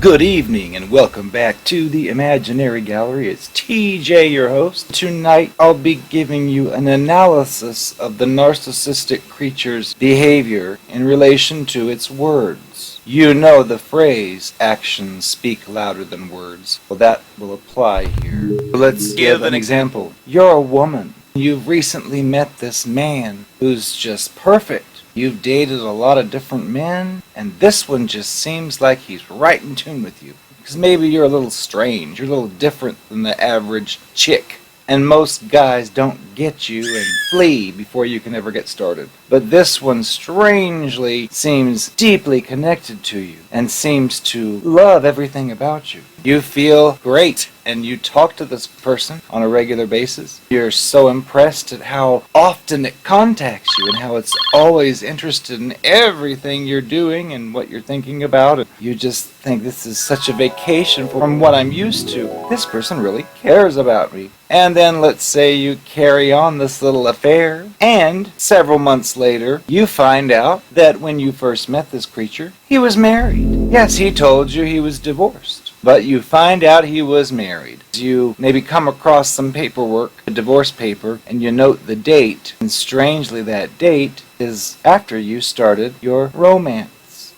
Good evening and welcome back to the Imaginary Gallery. It's TJ, your host. Tonight I'll be giving you an analysis of the narcissistic creature's behavior in relation to its words. You know the phrase, actions speak louder than words. Well, that will apply here. Let's give an example. You're a woman. You've recently met this man who's just perfect. You've dated a lot of different men, and this one just seems like he's right in tune with you. Because maybe you're a little strange, you're a little different than the average chick. And most guys don't get you and flee before you can ever get started. But this one strangely seems deeply connected to you and seems to love everything about you. You feel great and you talk to this person on a regular basis. You're so impressed at how often it contacts you and how it's always interested in everything you're doing and what you're thinking about. And you just think this is such a vacation from what I'm used to. This person really cares about me. And then let's say you carry on this little affair, and several months later, you find out that when you first met this creature, he was married. Yes, he told you he was divorced, but you find out he was married. You maybe come across some paperwork, a divorce paper, and you note the date, and strangely that date is after you started your romance.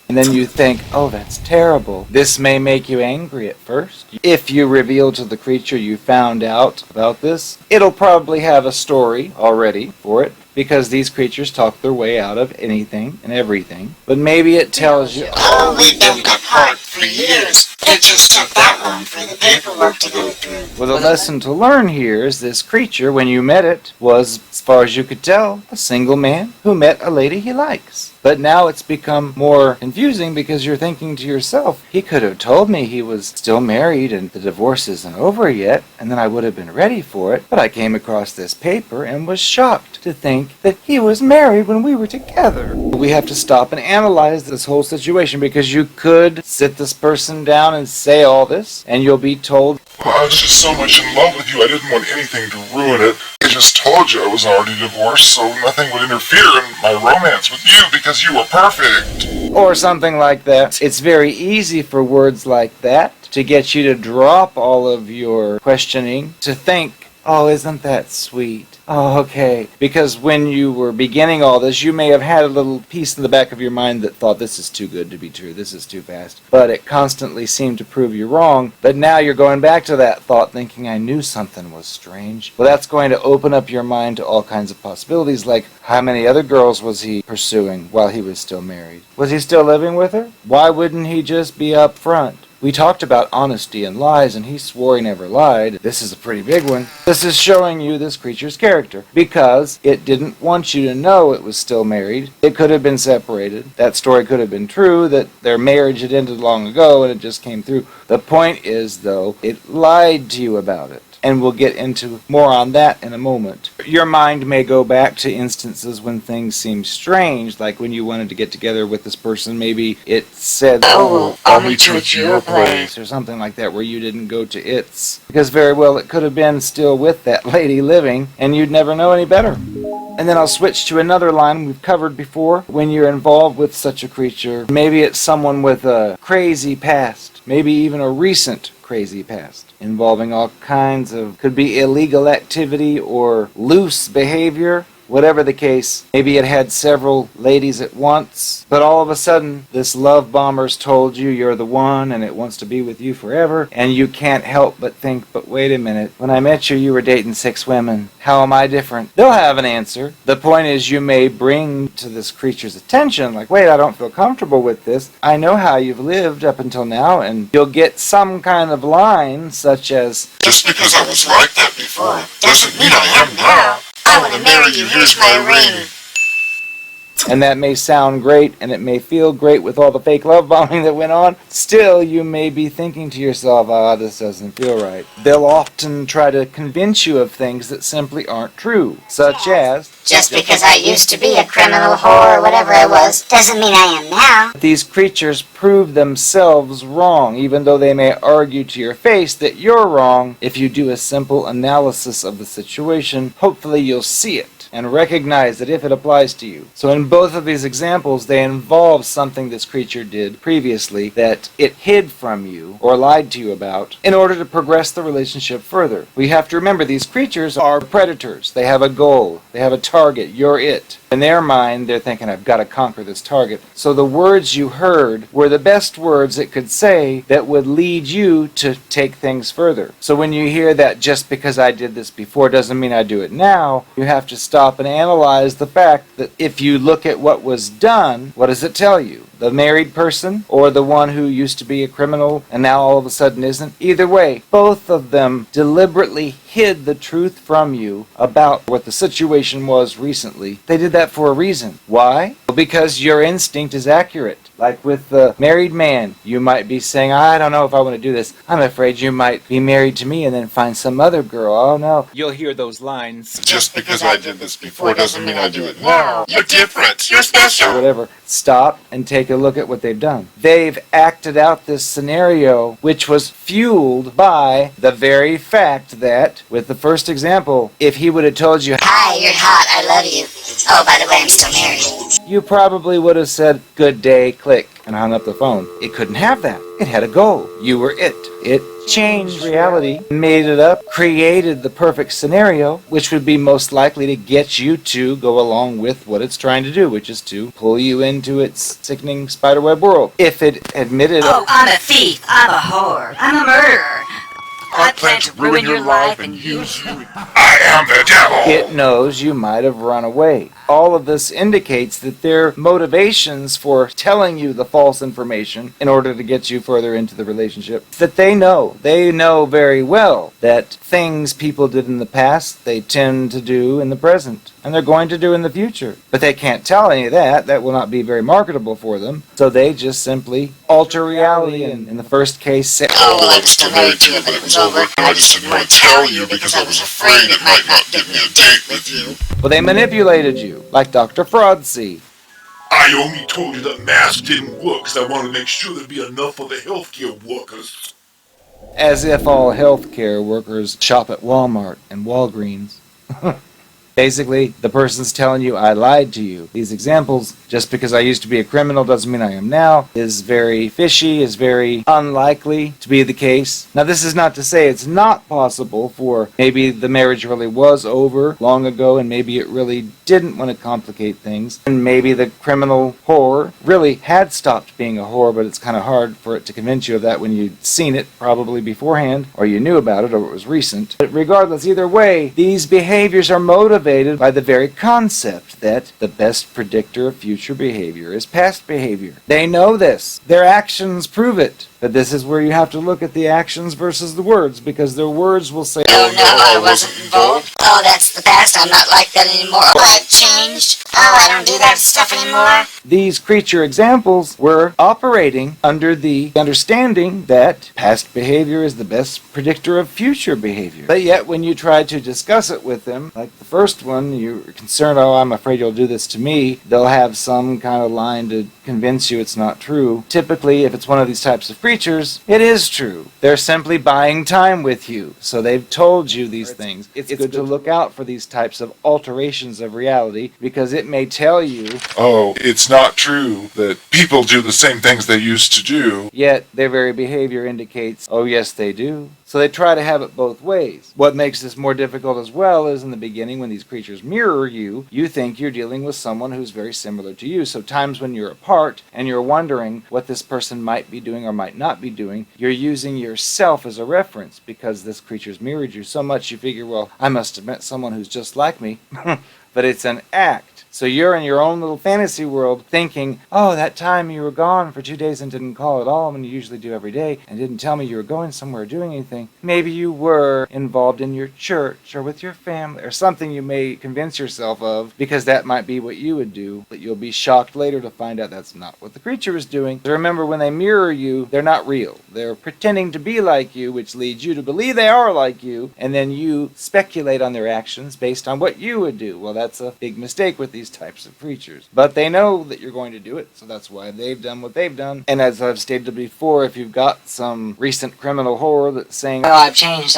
And then you think, oh, that's terrible. This may make you angry at first. If you reveal to the creature you found out about this, it'll probably have a story already for it, because these creatures talk their way out of anything and everything. But maybe it tells you, oh, we've been apart for years. It just took that long for the paperwork to go through. Well, the lesson to learn here is this creature, when you met it, was, as far as you could tell, a single man who met a lady he likes. But now it's become more confusing because you're thinking to yourself, he could have told me he was still married and the divorce isn't over yet, and then I would have been ready for it. But I came across this paper and was shocked to think that he was married when we were together. We have to stop and analyze this whole situation, because you could sit this person down and say all this, and you'll be told, well, I was just so much in love with you, I didn't want anything to ruin it. I just told you I was already divorced, so nothing would interfere in my romance with you because you were perfect. Or something like that. It's very easy for words like that to get you to drop all of your questioning, to think, oh, isn't that sweet? Oh, okay. Because when you were beginning all this, you may have had a little piece in the back of your mind that thought, this is too good to be true, this is too fast. But it constantly seemed to prove you wrong. But now you're going back to that thought thinking, I knew something was strange. Well, that's going to open up your mind to all kinds of possibilities, like how many other girls was he pursuing while he was still married? Was he still living with her? Why wouldn't he just be up front? We talked about honesty and lies, and he swore he never lied. This is a pretty big one. This is showing you this creature's character, because it didn't want you to know it was still married. It could have been separated. That story could have been true, that their marriage had ended long ago and it just came through. The point is, though, it lied to you about it. And we'll get into more on that in a moment. Your mind may go back to instances when things seem strange, like when you wanted to get together with this person. Maybe it said, oh, I'll meet you at your place, or something like that, where you didn't go to its. Because very well it could have been still with that lady living, and you'd never know any better. And then I'll switch to another line we've covered before. When you're involved with such a creature, maybe it's someone with a crazy past, maybe even a recent crazy past, involving all kinds of, could be illegal activity or loose behavior. Whatever the case, maybe it had several ladies at once, but all of a sudden this love bomber's told you you're the one and it wants to be with you forever, and you can't help but think, but wait a minute, when I met you, you were dating 6 women. How am I different? They'll have an answer. The point is, you may bring to this creature's attention, like, wait, I don't feel comfortable with this. I know how you've lived up until now, and you'll get some kind of line such as, just because I was like that before doesn't mean I am now. I want to marry you, here's my ring. And that may sound great, and it may feel great with all the fake love bombing that went on. Still, you may be thinking to yourself, this doesn't feel right. They'll often try to convince you of things that simply aren't true, such as, just because I used to be a criminal whore or whatever I was, doesn't mean I am now. These creatures prove themselves wrong, even though they may argue to your face that you're wrong. If you do a simple analysis of the situation, hopefully you'll see it. it and recognize it if it applies to you. So in both of these examples, they involve something this creature did previously that it hid from you or lied to you about in order to progress the relationship further. We have to remember these creatures are predators. They have a goal. They have a target. You're it. In their mind, they're thinking, I've got to conquer this target. So the words you heard were the best words it could say that would lead you to take things further. So when you hear that just because I did this before doesn't mean I do it now, you have to stop and analyze the fact that if you look at what was done, what does it tell you? The married person or the one who used to be a criminal and now all of a sudden isn't? Either way, both of them deliberately hid the truth from you about what the situation was recently. They did that for a reason. Why? Well, because your instinct is accurate. Like with the married man, you might be saying, I don't know if I want to do this. I'm afraid you might be married to me and then find some other girl. Oh no. You'll hear those lines. Just because I did this before doesn't mean I do it now. You're different. You're special. Whatever. Stop and take a look at what they've done. They've acted out this scenario which was fueled by the very fact that, with the first example, if he would have told you, Hi, you're hot, I love you. Oh, by the way, I'm still married. you probably would have said, good day, click, and hung up the phone. It couldn't have that. It had a goal. You were it. It changed reality, made it up, created the perfect scenario, which would be most likely to get you to go along with what it's trying to do, which is to pull you into its sickening spiderweb world. If it admitted... Oh, I'm a thief. I'm a whore. I'm a murderer. I plan to ruin your life and use you. I am the devil. It knows you might have run away. All of this indicates that their motivations for telling you the false information in order to get you further into the relationship, that they know. They know very well that things people did in the past, they tend to do in the present. And they're going to do in the future. But they can't tell any of that. That will not be very marketable for them. So they just simply alter reality and in the first case say, Oh, well, I was still married to you, but it was over. I just didn't want to tell you because I was afraid it might not give me a date with you. well, they manipulated you, like Dr. Fraudsy. I only told you that masks didn't work because I wanted to make sure there'd be enough for the healthcare workers. As if all healthcare workers shop at Walmart and Walgreens. Basically, the person's telling you, I lied to you. These examples, just because I used to be a criminal doesn't mean I am now, is very fishy, is very unlikely to be the case. Now, this is not to say it's not possible for maybe the marriage really was over long ago and maybe it really didn't want to complicate things. And maybe the criminal whore really had stopped being a whore, but it's kind of hard for it to convince you of that when you'd seen it probably beforehand, or you knew about it, or it was recent. But regardless, either way, these behaviors are motivated by the very concept that the best predictor of future behavior is past behavior. They know this. Their actions prove it. But this is where you have to look at the actions versus the words, because their words will say, Oh no, I wasn't involved. Oh, that's the past. I'm not like that anymore. Oh, I've changed. Oh, I don't do that stuff anymore. These creature examples were operating under the understanding that past behavior is the best predictor of future behavior. But yet when you try to discuss it with them, like the first one, you're concerned, oh, I'm afraid you'll do this to me. They'll have some kind of line to convince you it's not true. Typically, if it's one of these types of creatures, it is true. They're simply buying time with you. So they've told you these things. It's good to look out for these types of alterations of reality because it may tell you, Oh, it's not true that people do the same things they used to do. yet their very behavior indicates, oh yes they do. So they try to have it both ways. What makes this more difficult as well is in the beginning when these creatures mirror you, you think you're dealing with someone who's very similar to you. So times when you're apart and you're wondering what this person might be doing or might not be doing, you're using yourself as a reference because this creature's mirrored you so much you figure, well, I must have met someone who's just like me. But it's an act. So you're in your own little fantasy world thinking, oh, that time you were gone for 2 days and didn't call at all when you usually do every day and didn't tell me you were going somewhere or doing anything. Maybe you were involved in your church or with your family or something you may convince yourself of because that might be what you would do, but you'll be shocked later to find out that's not what the creature is doing. So remember, when they mirror you, they're not real. They're pretending to be like you, which leads you to believe they are like you, and then you speculate on their actions based on what you would do. Well, that's a big mistake with these these types of creatures. But they know that you're going to do it, so that's why they've done what they've done. And as I've stated before, if you've got some recent criminal horror that's saying, Oh, I've changed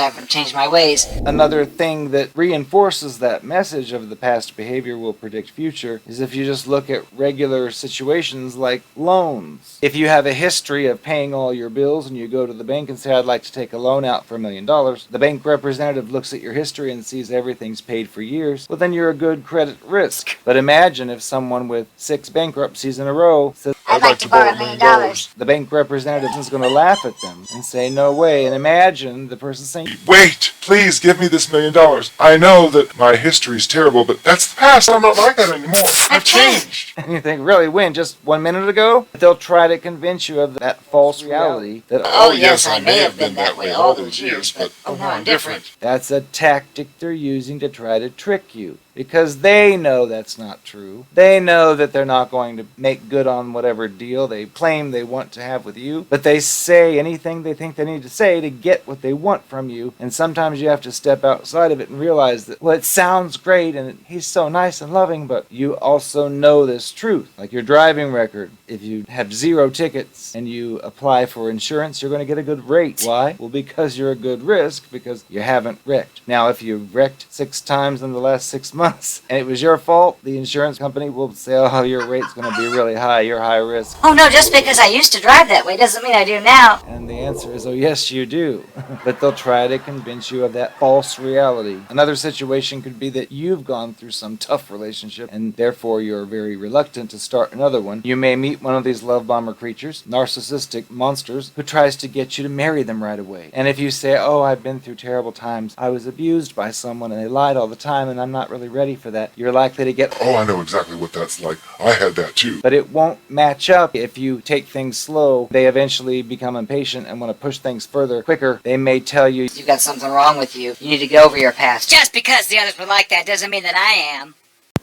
my ways. another thing that reinforces that message of the past behavior will predict future is if you just look at regular situations like loans. If you have a history of paying all your bills and you go to the bank and say, I'd like to take a loan out for $1 million, the bank representative looks at your history and sees everything's paid for years, well then you're a good credit risk. But imagine if someone with 6 bankruptcies in a row says, I'd like to borrow $1 million. the bank representative is going to laugh at them and say, no way. And imagine the person saying, Wait, please give me this $1 million. I know that my history is terrible, but that's the past. I'm not like that anymore. I've changed. and you think, really, when? Just 1 minute ago? They'll try to convince you of that false reality that, Oh, yes, I may have been that way all those years, but now I'm different. that's a tactic they're using to try to trick you. Because they know that's not true. They know that they're not going to make good on whatever deal they claim they want to have with you. But they say anything they think they need to say to get what they want from you. And sometimes you have to step outside of it and realize that, well, it sounds great and he's so nice and loving, but you also know this truth. Like your driving record. If you have 0 tickets and you apply for insurance, you're going to get a good rate. Why? Well, because you're a good risk, because you haven't wrecked. Now, if you wrecked 6 times in the last 6 months, and it was your fault, the insurance company will say, oh, your rate's going to be really high, you're high risk. Oh no, just because I used to drive that way doesn't mean I do now. And the answer is, oh, yes, you do. But they'll try to convince you of that false reality. Another situation could be that you've gone through some tough relationship, and therefore you're very reluctant to start another one. You may meet one of these love bomber creatures, narcissistic monsters, who tries to get you to marry them right away. And if you say, oh, I've been through terrible times, I was abused by someone, and they lied all the time, and I'm not really ready for that, you're likely to get, Oh, I know exactly what that's like. I had that too. but it won't match up if you take things slow. They eventually become impatient and want to push things further, quicker. They may tell you, You've got something wrong with you. You need to get over your past. Just because the others were like that doesn't mean that I am.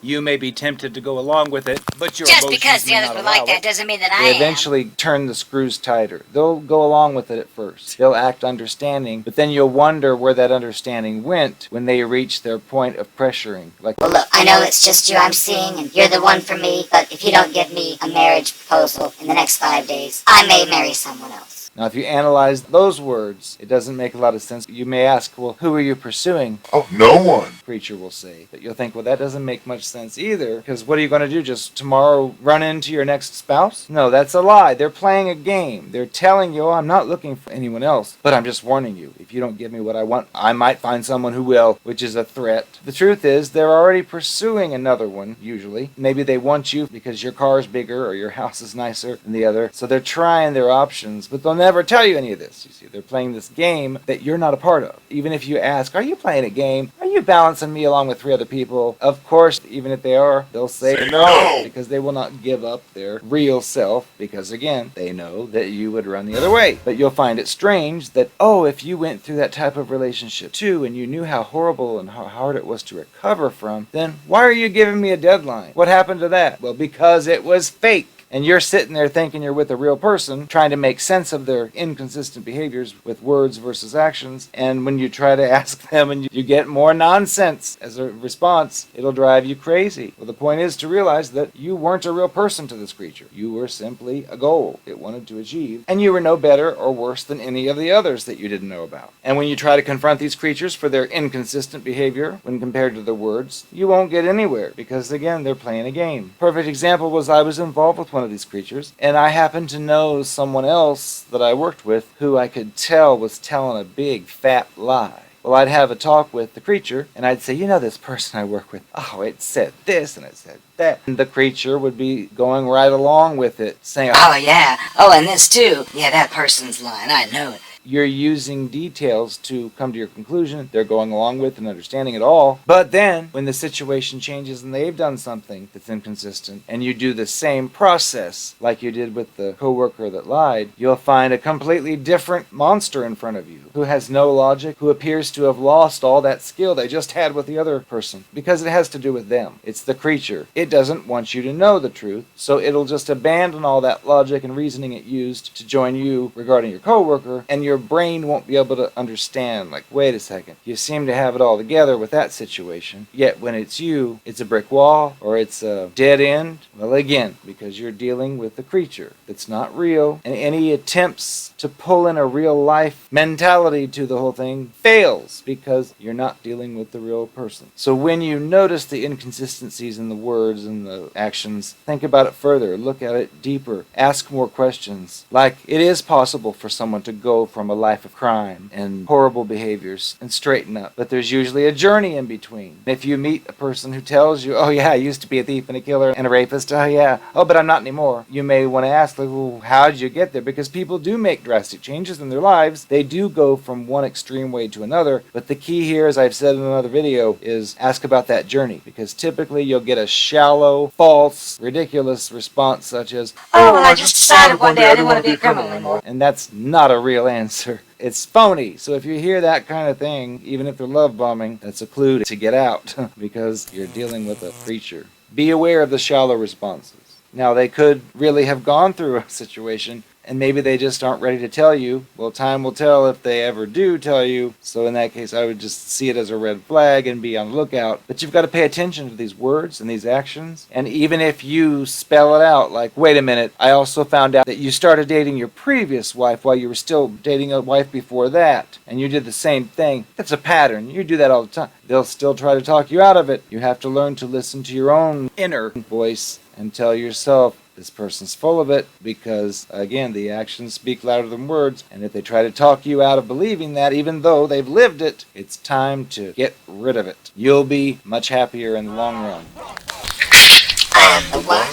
you may be tempted to go along with it, but your Just emotions because the may others not were allow like that it. doesn't mean that I They am. eventually turn the screws tighter. They'll go along with it at first. They'll act understanding, but then you'll wonder where that understanding went when they reach their point of pressuring. Like, Well, look, I know it's just you I'm seeing, and you're the one for me, but if you don't give me a marriage proposal in the next 5 days, I may marry someone else. now, if you analyze those words, it doesn't make a lot of sense. You may ask, well, who are you pursuing? Oh, no one. Creature will say. But you'll think, well, that doesn't make much sense either, because what are you going to do, just tomorrow run into your next spouse? No, that's a lie. They're playing a game. They're telling you, oh, I'm not looking for anyone else, but I'm just warning you. If you don't give me what I want, I might find someone who will, which is a threat. The truth is, they're already pursuing another one, usually. Maybe they want you because your car's bigger or your house is nicer than the other, so they're trying their options, but they'll never tell you any of this. You see, they're playing this game that you're not a part of. Even if you ask, are you playing a game? Are you balancing me along with 3 other people? Of course, even if they are, they'll say no, because they will not give up their real self, because again, they know that you would run the other way. But you'll find it strange that, oh, if you went through that type of relationship too, and you knew how horrible and how hard it was to recover from, then why are you giving me a deadline? What happened to that? Well, because it was fake. And you're sitting there thinking you're with a real person, trying to make sense of their inconsistent behaviors with words versus actions. And when you try to ask them and you get more nonsense as a response, it'll drive you crazy. Well, the point is to realize that you weren't a real person to this creature. You were simply a goal it wanted to achieve. And you were no better or worse than any of the others that you didn't know about. And when you try to confront these creatures for their inconsistent behavior when compared to the words, you won't get anywhere because, again, they're playing a game. Perfect example was I was involved with one of these creatures, and I happened to know someone else that I worked with who I could tell was telling a big fat lie. Well, I'd have a talk with the creature, and I'd say, you know, this person I work with, oh, it said this and it said that. And the creature would be going right along with it, saying, Oh, yeah. Oh, and this too. Yeah, that person's lying. I know it. you're using details to come to your conclusion. They're going along with and understanding it all. But then, when the situation changes and they've done something that's inconsistent, and you do the same process like you did with the coworker that lied, you'll find a completely different monster in front of you who has no logic, who appears to have lost all that skill they just had with the other person, because it has to do with them. It's the creature. It doesn't want you to know the truth, so it'll just abandon all that logic and reasoning it used to join you regarding your coworker, and your your brain won't be able to understand, like, wait a second, you seem to have it all together with that situation, yet when it's you, it's a brick wall or it's a dead end. Well, again, because you're dealing with a creature that's not real, and any attempts to pull in a real life mentality to the whole thing fails because you're not dealing with the real person. So when you notice the inconsistencies in the words and the actions, think about it further, look at it deeper, ask more questions. Like, it is possible for someone to go from a life of crime and horrible behaviors and straighten up, but there's usually a journey in between. If you meet a person who tells you, oh yeah, I used to be a thief and a killer and a rapist, oh yeah, oh but I'm not anymore, you may want to ask, like, well, how did you get there? Because people do make drastic changes in their lives. They do go from one extreme way to another, but the key here, as I've said in another video, is ask about that journey, because typically you'll get a shallow, false, ridiculous response such as, Oh, well, I just decided one day I didn't want to be a criminal anymore. and that's not a real answer. It's phony. So if you hear that kind of thing, even if they're love bombing, that's a clue to get out because you're dealing with a creature. Be aware of the shallow responses. Now, they could really have gone through a situation and maybe they just aren't ready to tell you. Well, time will tell if they ever do tell you. So in that case, I would just see it as a red flag and be on the lookout. But you've got to pay attention to these words and these actions. And even if you spell it out, like, wait a minute, I also found out that you started dating your previous wife while you were still dating a wife before that, and you did the same thing. That's a pattern. You do that all the time. They'll still try to talk you out of it. You have to learn to listen to your own inner voice and tell yourself, this person's full of it, because, again, the actions speak louder than words, and if they try to talk you out of believing that, even though they've lived it, it's time to get rid of it. You'll be much happier in the long run. I am the one.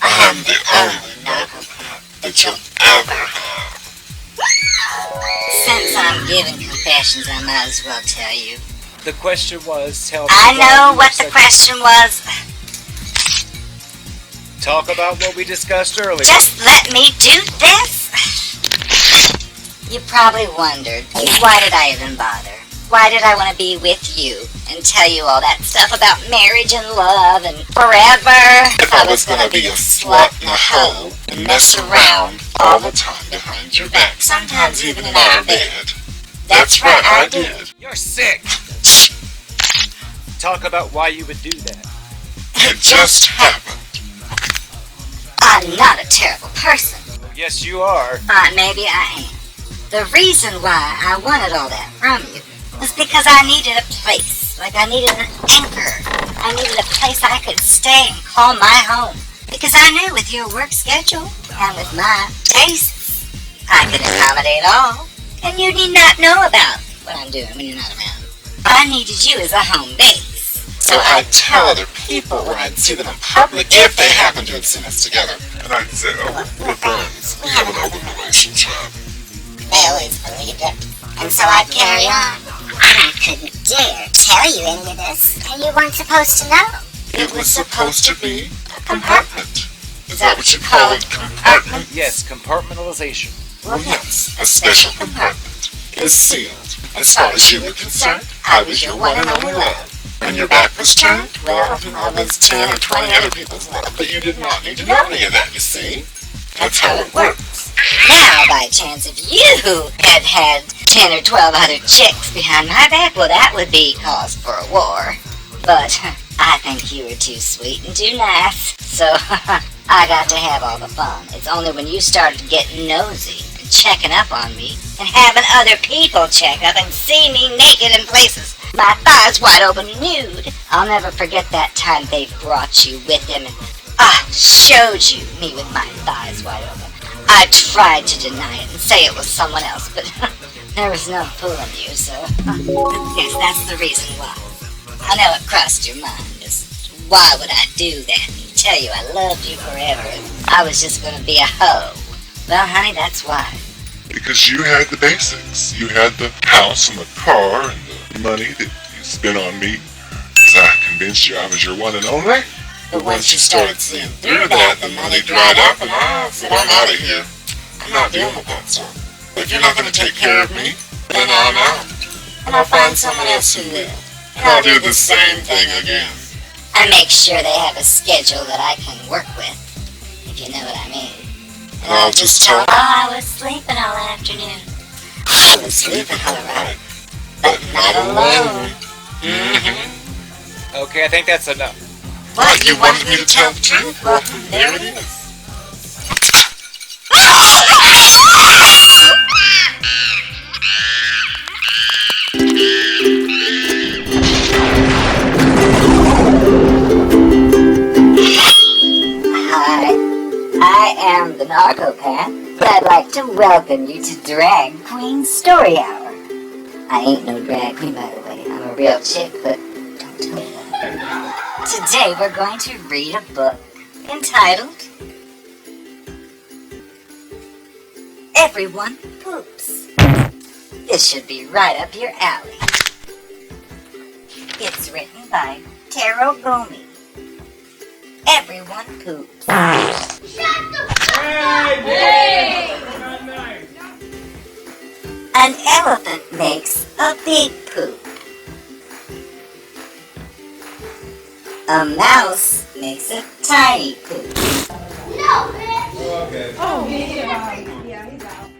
I am the only Narcopath that you'll ever have. Since I'm giving confessions, I might as well tell you. The question was, tell me. I know what the question was. Talk about what we discussed earlier. Just let me do this. You probably wondered, why did I even bother? Why did I want to be with you and tell you all that stuff about marriage and love and forever? If I was gonna be a slut and a hoe and mess around all the time behind your back, sometimes even in our bed. That's right, I did. You're sick. Talk about why you would do that. It just happened. I'm not a terrible person. Yes, you are. Maybe I am. The reason why I wanted all that from you was because I needed a place. Like, I needed an anchor. I needed a place I could stay and call my home. Because I knew with your work schedule and with my tastes, I could accommodate all. And you need not know about what I'm doing when you're not around. I needed you as a home base. So I'd tell other people when I'd see them in public, if they happened to have seen us together. And I'd say, oh, we're friends. We have an open relationship. They always believed it. And so I'd carry on. I couldn't dare tell you any of this. And you weren't supposed to know. It was supposed to be a compartment. Is that what you call it? Compartment? Yes, compartmentalization. Well, yes, a special compartment is sealed. As far as you were concerned, I was your one and only love. When your back was turned, well, I was 10 or 20 other people's love, but you did not need to know any of that, you see? That's how it works. Now, by chance, if you had had 10 or 12 other chicks behind my back, well, that would be cause for a war. But I think you were too sweet and too nice, so I got to have all the fun. It's only when you started getting nosy and checking up on me and having other people check up and see me naked in places, my thighs wide open nude. I'll never forget that time they brought you with them and showed you me with my thighs wide open. I tried to deny it and say it was someone else, but there was no fooling you, so yes, that's the reason why. I know it crossed your mind. Just why would I do that and tell you I loved you forever and I was just gonna be a hoe? Well, honey, that's why. Because you had the basics. You had the house and the car and the money that you spent on me. So I convinced you I was your one and only. But once you started seeing through that, the money dried up and I said, I'm out of here. I'm not dealing with that stuff. If you're not going to take care of me, then I'm out. And I'll find someone else who will. And I'll do the same thing again. I make sure they have a schedule that I can work with, if you know what I mean. And I'll just tell them, I was sleeping all afternoon. I was sleeping alright, but not alone. Okay, I think that's enough. What, you wanted me to tell the truth? Well, there it is. Hi, I am the Narcopath, but I'd like to welcome you to Drag Queen Story Hour. I ain't no drag queen, by the way. I'm a real chick, but don't tell me that. Today we're going to read a book entitled Everyone Poops. This should be right up your alley. It's written by Taro Gomi. Everyone poops. An elephant makes a big poop. A mouse makes a tiny poop. No, bitch! Oh, yeah, he's out.